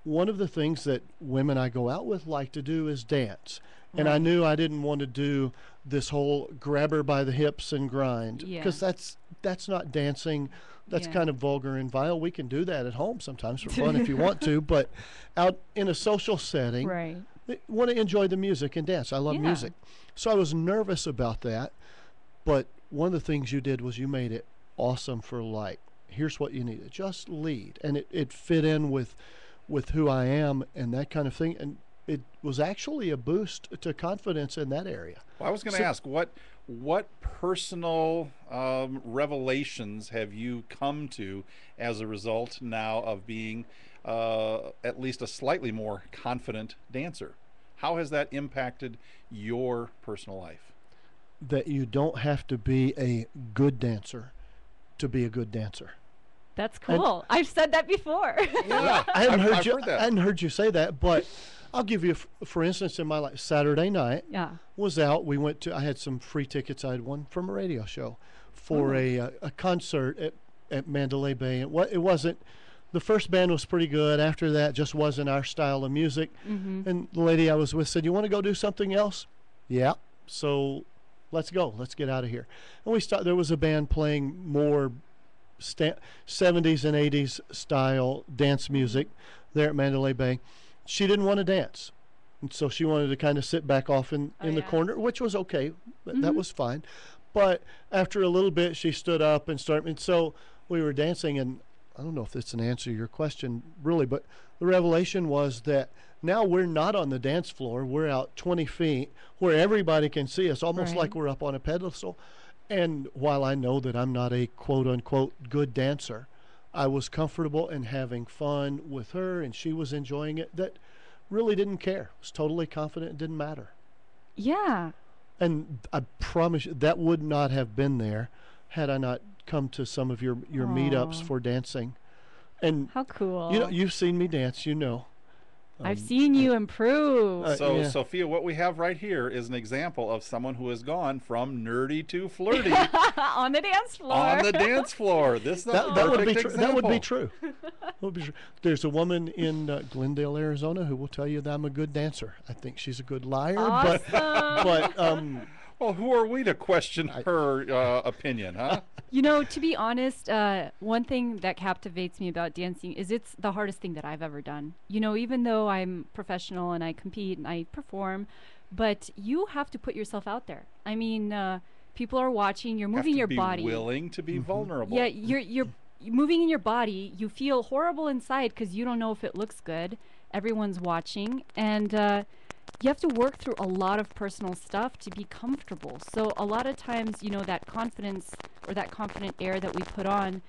D: one of the things that women I go out with like to do is dance. And I knew I didn't want to do this whole grab her by the hips and grind, because that's not dancing. That's kind of vulgar and vile. We can do that at home sometimes for fun if you want to, but out in a social setting, they want to enjoy the music and dance. I love music. So I was nervous about that, but one of the things you did was you made it awesome for like, here's what you need. Just lead. And it fit in with who I am and that kind of thing. And it was actually a boost to confidence in that area.
C: Well, I was going to ask, what personal revelations have you come to as a result now of being at least a slightly more confident dancer? How has that impacted your personal life?
D: That you don't have to be a good dancer to be a good dancer.
B: That's cool. I've said that before.
C: Yeah,
D: I hadn't
C: I've
D: heard you.
C: heard that.
D: I hadn't heard you say that, but I'll give you, for instance, in my life, Saturday night was out. We went to. I had some free tickets. I had won from a radio show for a concert at Mandalay Bay. It wasn't. The first band was pretty good. After that, just wasn't our style of music. And the lady I was with said, "You want to go do something else?" Yeah. So let's go. Let's get out of here. And we started. There was a band playing more 70s and 80s style dance music there at Mandalay Bay. She didn't want to dance, and so she wanted to kind of sit back off in the corner, which was okay. That was fine. But after a little bit, she stood up and started. And so we were dancing, and I don't know if it's an answer to your question, really, but the revelation was that now we're not on the dance floor. We're out 20 feet where everybody can see us, almost like we're up on a pedestal. And while I know that I'm not a quote-unquote good dancer, I was comfortable and having fun with her, and she was enjoying it. That really didn't care. Was totally confident. It didn't matter.
B: Yeah.
D: And I promise you, that would not have been there had I not come to some of your meetups for dancing. And
B: how cool.
D: You know, you've seen me dance, you know.
B: I've seen you improve.
C: So, Sophia, what we have right here is an example of someone who has gone from nerdy to flirty
B: on the dance floor.
C: On the dance floor. This is
D: that would be true. That would be true. There's a woman in Glendale, Arizona, who will tell you that I'm a good dancer. I think she's a good liar, but
C: well, who are we to question her opinion, huh?
B: You know, to be honest, one thing that captivates me about dancing is it's the hardest thing that I've ever done. You know, even though I'm professional and I compete and I perform, but you have to put yourself out there. I mean, people are watching. You're moving your body.
C: Willing to be vulnerable.
B: Yeah, you're moving in your body. You feel horrible inside because you don't know if it looks good. Everyone's watching, and you have to work through a lot of personal stuff to be comfortable. So a lot of times, you know, that confidence or that confident air that we put on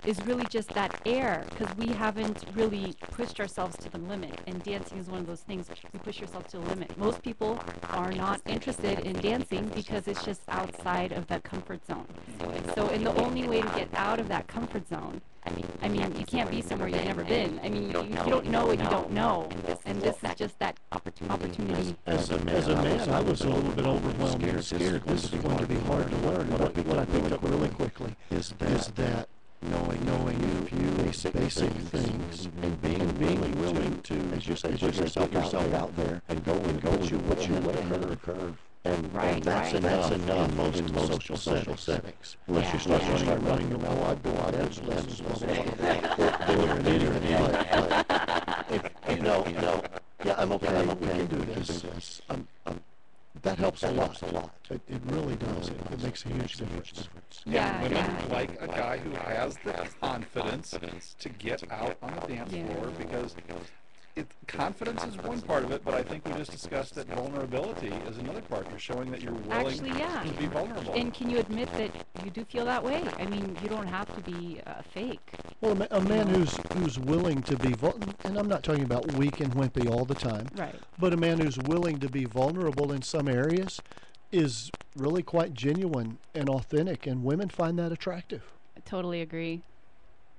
B: is really just that air because we haven't really pushed ourselves to the limit. And dancing is one of those things you push yourself to the limit. Most people are not interested in dancing because it's just outside of that comfort zone. So, and the only way to get out of that comfort zone, I mean, you can't be somewhere you've never been. I mean, you don't know what you don't know. And this is just that opportunity.
D: As a man, I was a little bit overwhelmed and scared. This is going to be hard to learn. What I picked up really quickly is that knowing a few basic things and being willing to, as you say, put yourself out there and go what you let occur. And that's enough in most social settings. Unless you start running around, I'd go out and lessons, then you're an idiot. But if, yeah, I'm okay, we can do this. That helps a lot. It really does. It makes a huge difference.
B: Yeah,
C: women like a guy who has the confidence to get out on the dance floor because confidence is one part of it, but I think we just discussed that vulnerability is another part. You're showing that you're willing to be vulnerable.
B: And can you admit that you do feel that way? I mean, you don't have to be fake.
D: Well, a man who's willing to be vulnerable, and I'm not talking about weak and wimpy all the time,
B: right?
D: But a man who's willing to be vulnerable in some areas is really quite genuine and authentic, and women find that attractive.
B: I totally agree.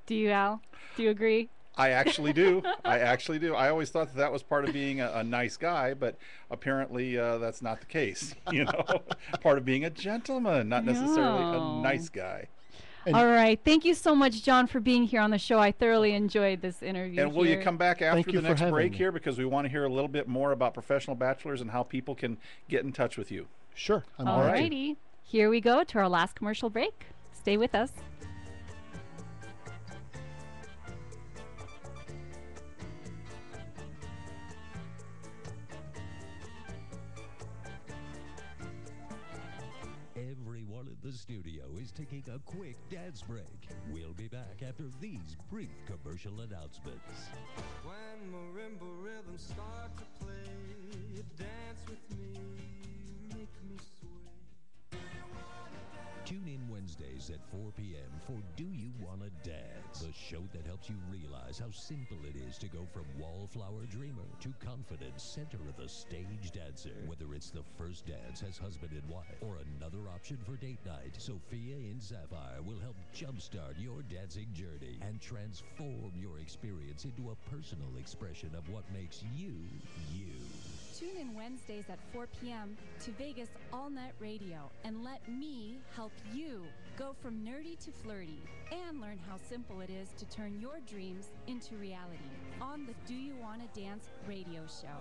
B: Do you, Al? Do you agree?
C: I actually do. I always thought that was part of being a nice guy, but apparently that's not the case. You know, part of being a gentleman, not necessarily a nice guy.
B: All right. Thank you so much, John, for being here on the show. I thoroughly enjoyed this interview.
C: And will you come back after the next break here? Because we want to hear a little bit more about Professional Bachelors and how people can get in touch with you.
D: Sure.
B: All righty. Here we go to our last commercial break. Stay with us.
A: everyone in the studio is taking a quick dance break. We'll be back after these brief commercial announcements.
J: When marimba rhythms start to play, dance with me, make me sway.
A: Tune in Wednesdays at 4 p.m. for Do You Wanna Dance? The show that helps you realize how simple it is to go from wallflower dreamer to confident center of the stage dancer. Whether it's the first dance as husband and wife or another option for date night, Sophia in Sapphire will help jumpstart your dancing journey and transform your experience into a personal expression of what makes you, you.
B: Tune in Wednesdays at 4 p.m. to Vegas AllNet Radio and let me help you go from nerdy to flirty and learn how simple it is to turn your dreams into reality on the Do You Wanna Dance radio show.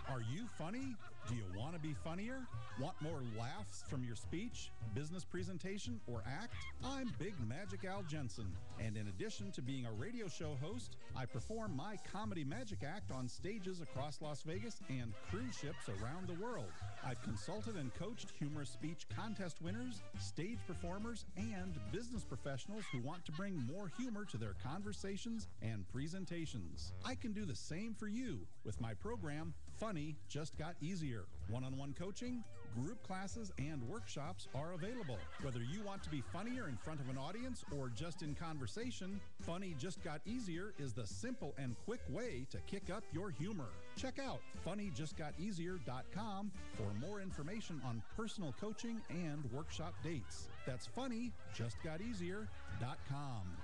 K: Are you funny? Do you want to be funnier? Want more laughs from your speech, business presentation, or act? I'm Big Magic Al Jensen, and in addition to being a radio show host, I perform my comedy magic act on stages across Las Vegas and cruise ships around the world. I've consulted and coached humorous speech contest winners, stage performers, and business professionals who want to bring more humor to their conversations and presentations. I can do the same for you with my program, Funny Just Got Easier. One-on-one coaching, group classes, and workshops are available. Whether you want to be funnier in front of an audience or just in conversation, Funny Just Got Easier is the simple and quick way to kick up your humor. Check out funnyjustgoteasier.com for more information on personal coaching and workshop dates. That's funnyjustgoteasier.com.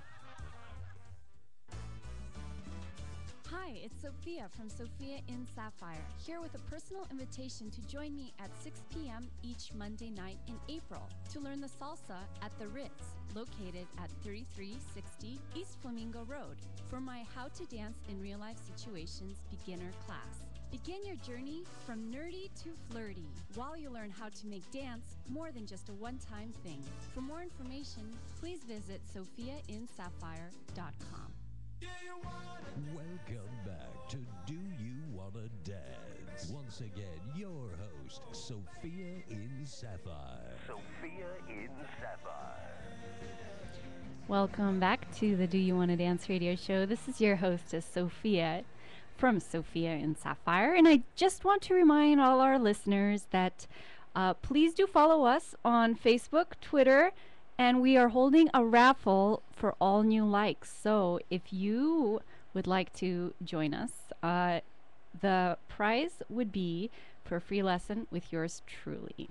B: Hi, it's Sophia from Sophia in Sapphire, here with a personal invitation to join me at 6 p.m. each Monday night in April to learn the salsa at the Ritz, located at 3360 East Flamingo Road, for my How to Dance in Real Life Situations beginner class. Begin your journey from nerdy to flirty while you learn how to make dance more than just a one-time thing. For more information, please visit sophiainsapphire.com.
A: Welcome back to Do You Wanna Dance? Once again, your host, Sophia in Sapphire.
H: Sophia in Sapphire.
B: Welcome back to the Do You Wanna Dance radio show. This is your hostess, Sophia, from Sophia in Sapphire. And I just want to remind all our listeners that please do follow us on Facebook, Twitter, and we are holding a raffle for all new likes. So if you would like to join us, the prize would be for a free lesson with yours truly.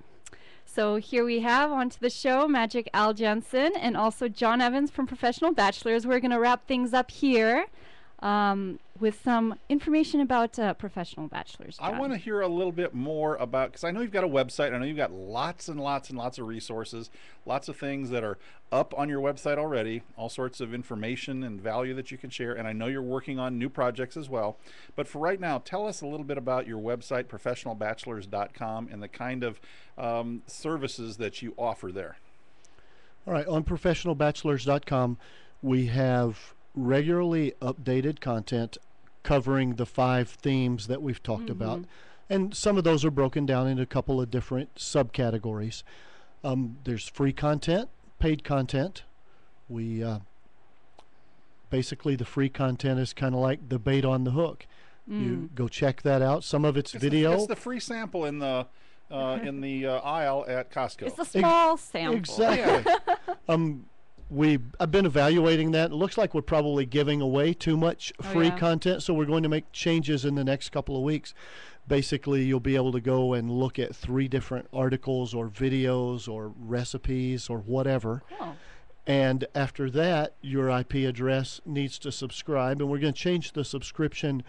B: So here we have onto the show Magic Al Jensen and also John Evans from Professional Bachelors. We're going to wrap things up here with some information about Professional Bachelors. John.
C: I want to hear a little bit more about, because I know you've got a website. I know you've got lots and lots and lots of resources, lots of things that are up on your website already, all sorts of information and value that you can share. And I know you're working on new projects as well. But for right now, tell us a little bit about your website, professionalbachelors.com, and the kind of services that you offer there.
D: All right, on professionalbachelors.com, we have regularly updated content covering the 5 themes that we've talked about, and some of those are broken down into a couple of different subcategories. There's free content, paid content. We basically, the free content is kind of like the bait on the hook. You go check that out. Some of it's video.
C: It's the free sample in the aisle at Costco.
B: It's a small sample.
D: Exactly. I've been evaluating that. It looks like we're probably giving away too much free content, so we're going to make changes in the next couple of weeks. Basically, you'll be able to go and look at 3 different articles or videos or recipes or whatever.
B: Cool.
D: And after that, your IP address needs to subscribe, and we're going to change the subscription.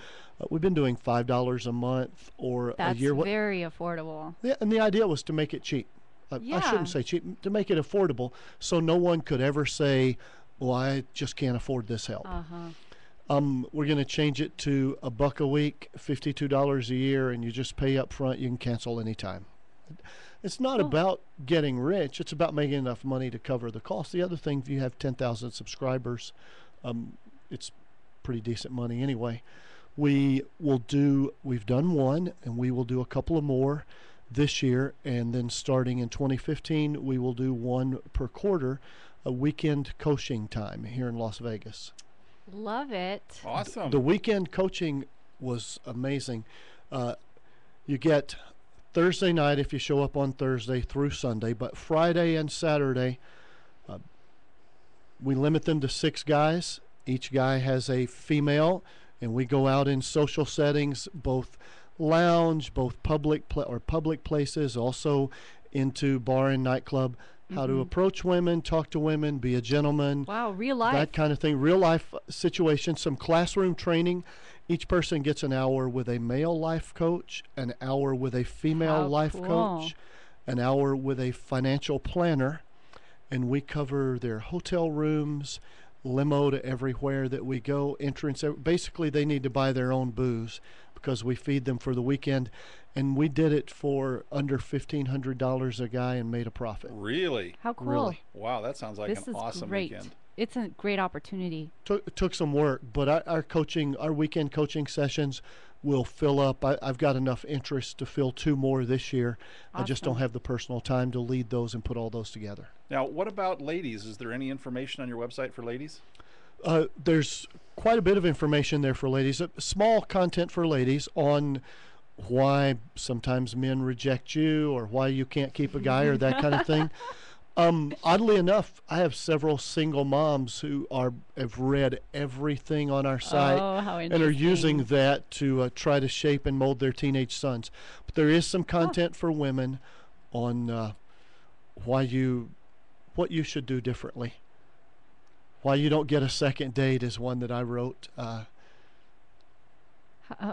D: We've been doing $5 a month or a year.
B: That's very affordable.
D: Yeah, and the idea was to make it cheap. I shouldn't say cheap, to make it affordable, so no one could ever say, well, I just can't afford this help. We're going to change it to $1 a week, $52 a year, and you just pay up front. You can cancel anytime. It's not about getting rich. It's about making enough money to cover the cost. The other thing, if you have 10,000 subscribers, it's pretty decent money anyway. We've done one, and we will do a couple of more this year, and then starting in 2015, we will do one per quarter, a weekend coaching time here in Las Vegas.
B: Love it.
C: Awesome.
D: The weekend coaching was amazing. You get Thursday night if you show up on Thursday through Sunday, but Friday and Saturday, we limit them to 6 guys. Each guy has a female, and we go out in social settings, both lounge, both public places, also into bar and nightclub, how to approach women, talk to women, be a gentleman.
B: Wow, real life.
D: That kind of thing. Real life situations, some classroom training. Each person gets an hour with a male life coach, an hour with a female life coach, an hour with a financial planner, and we cover their hotel rooms, limo to everywhere that we go, entrance. Basically, they need to buy their own booze because we feed them for the weekend, and we did it for under $1,500 a guy and made a profit.
C: Really?
B: How cool.
D: Really.
C: Wow, that sounds like
B: This
C: an
B: is
C: awesome
B: great.
C: weekend.
B: It's a great opportunity.
D: Took some work, but our weekend coaching sessions will fill up. I've got enough interest to fill 2 more this year. I just don't
B: Awesome.
D: have the personal time to lead those and put all those together.
C: Now, what about ladies? Is there any information on your website for ladies?
D: There's quite a bit of information there for ladies. Small content for ladies on why sometimes men reject you or why you can't keep a guy or that kind of thing. Oddly enough, I have several single moms who have read everything on our site
B: How
D: and are using that to try to shape and mold their teenage sons. But there is some content for women on what you should do differently. Why you don't get a second date is one that I wrote.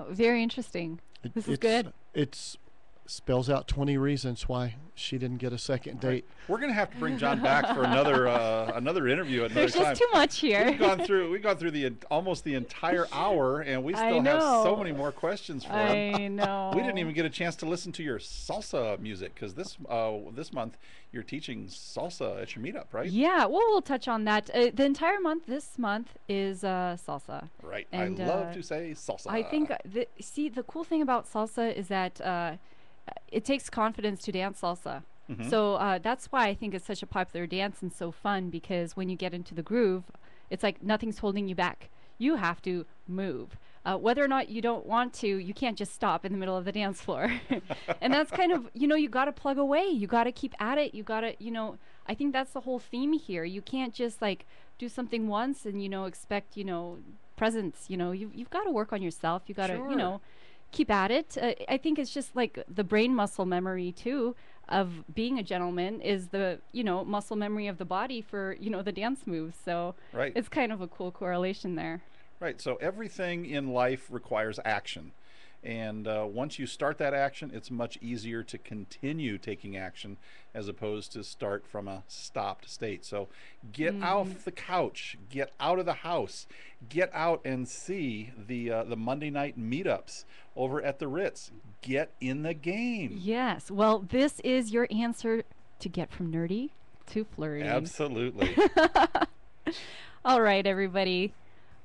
B: Very interesting. This is good.
D: It spells out 20 reasons why she didn't get a second date.
C: We're going to have to bring John back for another interview at another
B: There's
C: time.
B: just too much here.
C: We've gone through almost the entire hour, and we still have so many more questions for him.
B: I know.
C: We didn't even get a chance to listen to your salsa music because this month you're teaching salsa at your meetup, right?
B: Yeah, well, we'll touch on that. The entire month, this month, is salsa.
C: Right.
B: And,
C: I love to say salsa.
B: I think, the cool thing about salsa is that it takes confidence to dance salsa.
C: Mhm.
B: So that's why I think it's such a popular dance and so fun, because when you get into the groove, it's like nothing's holding you back. You have to move. Whether or not you don't want to, you can't just stop in the middle of the dance floor. And that's kind of, you got to plug away. You got to keep at it. You got to, I think that's the whole theme here. You can't just like do something once and, expect, presents. You've got to work on yourself. You got to,
C: Sure.
B: keep at it. I think it's just like the brain muscle memory too of being a gentleman is the, muscle memory of the body for, the dance moves. So
C: Right.
B: it's kind of a cool correlation there.
C: Right. So everything in life requires action. And once you start that action, it's much easier to continue taking action as opposed to start from a stopped state. So get off the couch, get out of the house, get out and see the Monday night meetups over at the Ritz. Get in the game.
B: Yes. Well, this is your answer to get from nerdy to flirty.
C: Absolutely.
B: All right, everybody.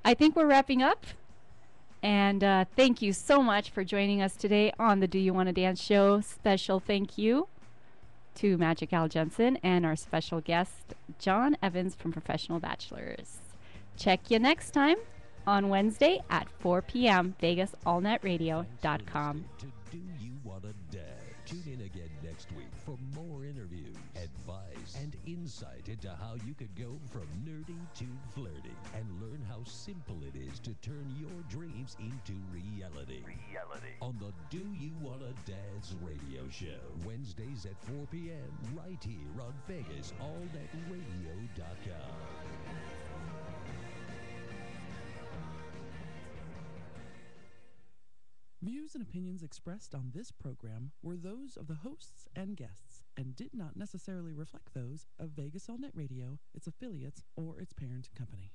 B: I think we're wrapping up. And thank you so much for joining us today on the Do You Want to Dance show. Special thank you to Magic Al Jensen and our special guest, John Evans from Professional Bachelors. Check you next time on Wednesday at 4 p.m. VegasAllNetRadio.com.
A: To Do You Want to Dance? Tune in again next week for more interviews, advice, and insight into how you could go from nerdy to flirty and learn how simple it is to turn your dreams into reality. On the Do You Want to Dance radio show, Wednesdays at 4 p.m. right here on VegasAllNetRadio.com.
L: Views and opinions expressed on this program were those of the hosts and guests and did not necessarily reflect those of Vegas All Net Radio, its affiliates, or its parent company.